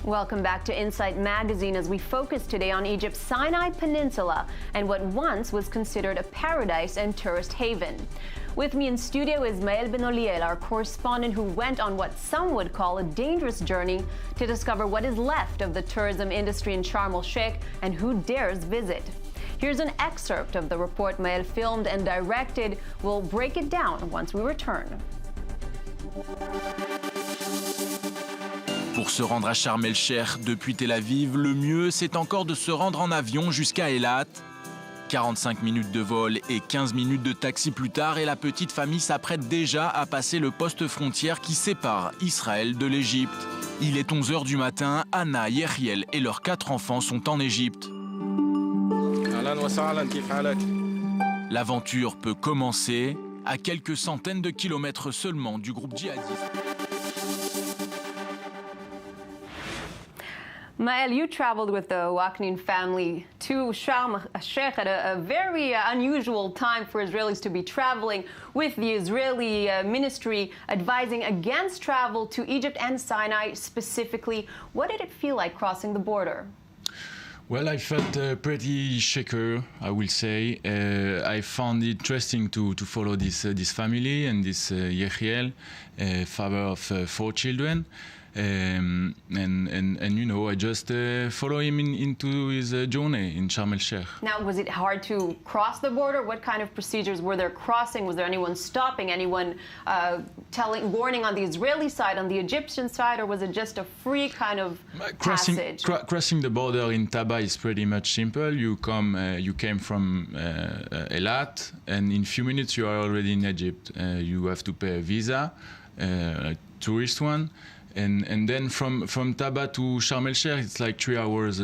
Welcome back to Insight Magazine as we focus today on Egypt's Sinai Peninsula and what once was considered a paradise and tourist haven. With me in studio is Maël Ben-Oliel, our correspondent who went on what some would call a dangerous journey to discover what is left of the tourism industry in Sharm el-Sheikh and who dares visit. Here's an excerpt of the report Maël filmed and directed. We'll break it down once we return. Pour se rendre à Sharm el-Sheikh depuis Tel Aviv, le mieux, c'est encore de se rendre en avion jusqu'à Eilat. 45 minutes de vol et 15 minutes de taxi plus tard, et la petite famille s'apprête déjà à passer le poste frontière qui sépare Israël de l'Égypte. Il est 11h du matin, Anna, Yehiel et leurs 4 enfants sont en Égypte. L'aventure peut commencer à quelques centaines de kilomètres seulement du groupe djihadiste. Maël, you traveled with the Waknin family to Sharm el-Sheikh at a very unusual time for Israelis to be traveling, with the Israeli ministry advising against travel to Egypt and Sinai specifically. What did it feel like crossing the border? Well, I felt pretty shaker, I will say. I found it interesting to follow this family and this Yehiel, father of 4 children. And you know, I just follow him into his journey in Sharm el-Sheikh. Now, was it hard to cross the border? What kind of procedures were there crossing? Was there anyone stopping, anyone warning on the Israeli side, on the Egyptian side, or was it just a free kind of passage? Crossing the border in Taba is pretty much simple. You came from Eilat, and in a few minutes you are already in Egypt. You have to pay a visa, a tourist one. And then from Taba to Sharm el-Sheikh, it's like 3 hours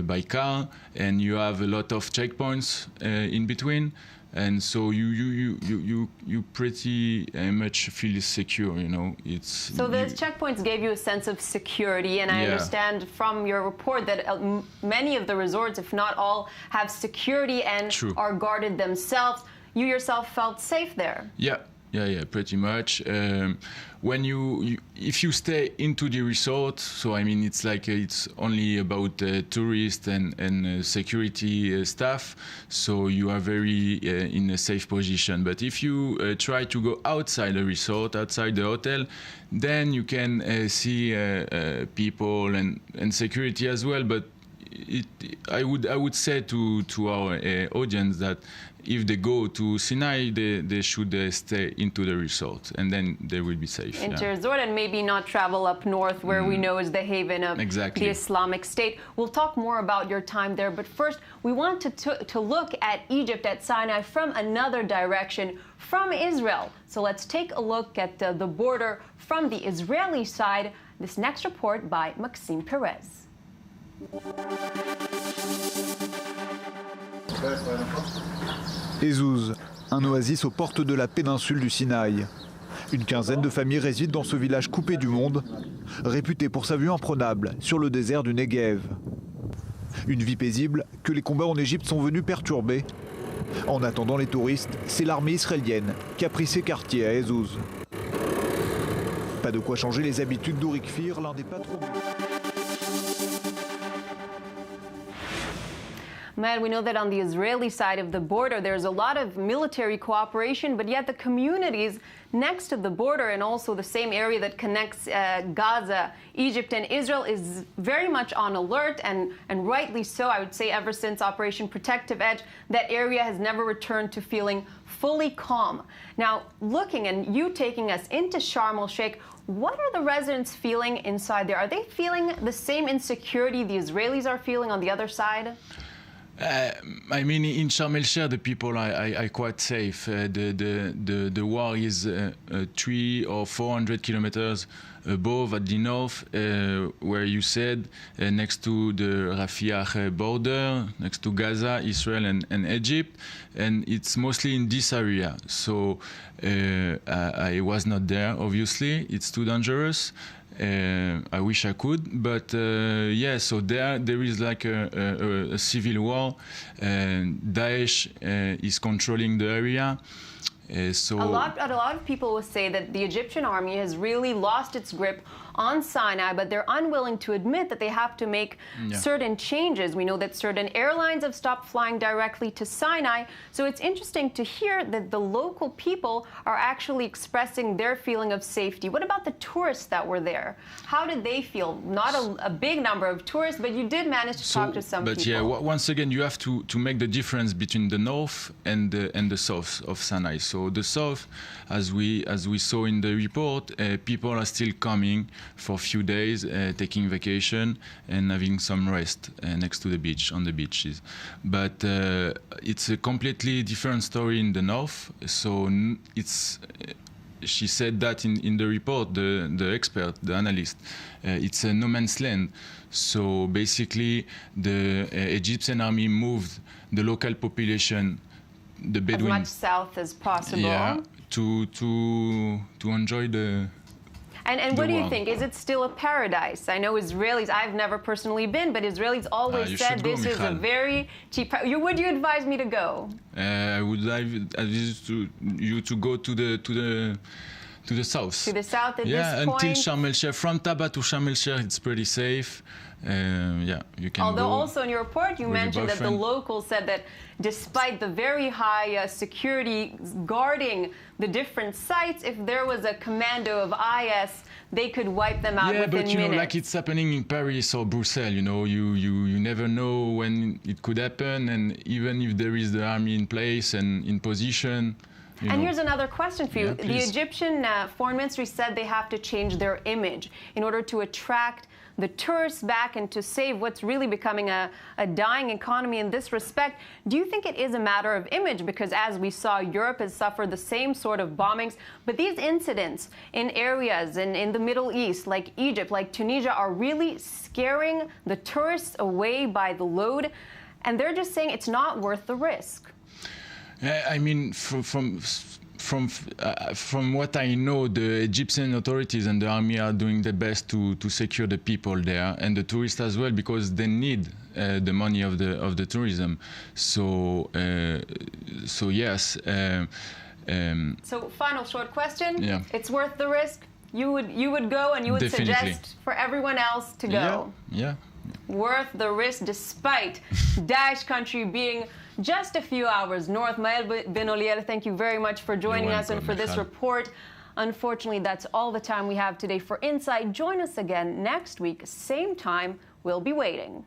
by car, and you have a lot of checkpoints in between, and so you pretty much feel secure, you know. So those checkpoints gave you a sense of security, and I understand from your report that many of the resorts, if not all, have security and are guarded themselves. You yourself felt safe there? Yeah, pretty much. When if you stay into the resort, so I mean, it's like it's only about tourists and security staff, so you are very in a safe position. But if you try to go outside the resort, outside the hotel, then you can see people and security as well. But I would say to our audience that if they go to Sinai, they should stay into the resort, and then they will be safe. Into resort, and maybe not travel up north, where we know is the haven of the Islamic State. We'll talk more about your time there, but first, we want to look at Egypt, at Sinai, from another direction, from Israel. So let's take a look at the border from the Israeli side. This next report by Maxime Perez. Ezouz, un oasis aux portes de la péninsule du Sinaï. Une quinzaine de familles résident dans ce village coupé du monde, réputé pour sa vue imprenable sur le désert du Negev. Une vie paisible que les combats en Égypte sont venus perturber. En attendant les touristes, c'est l'armée israélienne qui a pris ses quartiers à Ezouz. Pas de quoi changer les habitudes d'Ourik Fir, l'un des patrons. Maël, we know that on the Israeli side of the border, there's a lot of military cooperation, but yet the communities next to the border and also the same area that connects Gaza, Egypt, and Israel is very much on alert, and rightly so. I would say ever since Operation Protective Edge, that area has never returned to feeling fully calm. Now, looking and you taking us into Sharm el-Sheikh, what are the residents feeling inside there? Are they feeling the same insecurity the Israelis are feeling on the other side? I mean, in Sharm el-Sheikh, the people are quite safe. The war is 300 or 400 kilometers above at the north, where you said, next to the Rafah border, next to Gaza, Israel, and Egypt, and it's mostly in this area. So I was not there, obviously. It's too dangerous. I wish I could, but so there is like a civil war. Daesh is controlling the area. A lot of people will say that the Egyptian army has really lost its grip on Sinai, but they're unwilling to admit that they have to make certain changes. We know that certain airlines have stopped flying directly to Sinai. So it's interesting to hear that the local people are actually expressing their feeling of safety. What about the tourists that were there? How did they feel? Not a big number of tourists, but you did manage to talk to some people. But yeah, once again, you have to make the difference between the north and the south of Sinai. So the south, as we saw in the report, people are still coming for a few days, taking vacation and having some rest next to the beach, on the beaches. But it's a completely different story in the north. So it's. She said that in the report, the expert, the analyst, it's a no man's land. So basically, the Egyptian army moved the local population, the Bedouin, as much south as possible. Yeah, to enjoy the. And what do you think? Is it still a paradise? I know Israelis, I've never personally been, but Israelis always said this is a very cheap. Would you advise me to go? I would advise you to go to the south. To the south at this point? Yeah, until Sharm el-Sheikh. From Taba to Sharm el-Sheikh, it's pretty safe. Yeah, you can Although go also in your report, you mentioned that the locals said that despite the very high security guarding the different sites, if there was a commando of IS, they could wipe them out within minutes. Yeah, but you know, like it's happening in Paris or Brussels, you know, you never know when it could happen, and even if there is the army in place and in position. And here's another question for you. Yeah, the Egyptian foreign ministry said they have to change their image in order to attract the tourists back and to save what's really becoming a dying economy in this respect. Do you think it is a matter of image? Because as we saw, Europe has suffered the same sort of bombings. But these incidents in areas in the Middle East, like Egypt, like Tunisia, are really scaring the tourists away by the load. And they're just saying it's not worth the risk. I mean, from what I know, the Egyptian authorities and the army are doing their best to secure the people there and the tourists as well, because they need the money of the tourism. So yes. So final short question. Yeah. It's worth the risk. You would go, and you would Definitely. suggest for everyone else to go. Yeah. Worth the risk, despite Daesh country being just a few hours north. Mael Ben Oliel, thank you very much for joining us and for this report. Unfortunately, that's all the time we have today for Insight. Join us again next week, same time. We'll be waiting.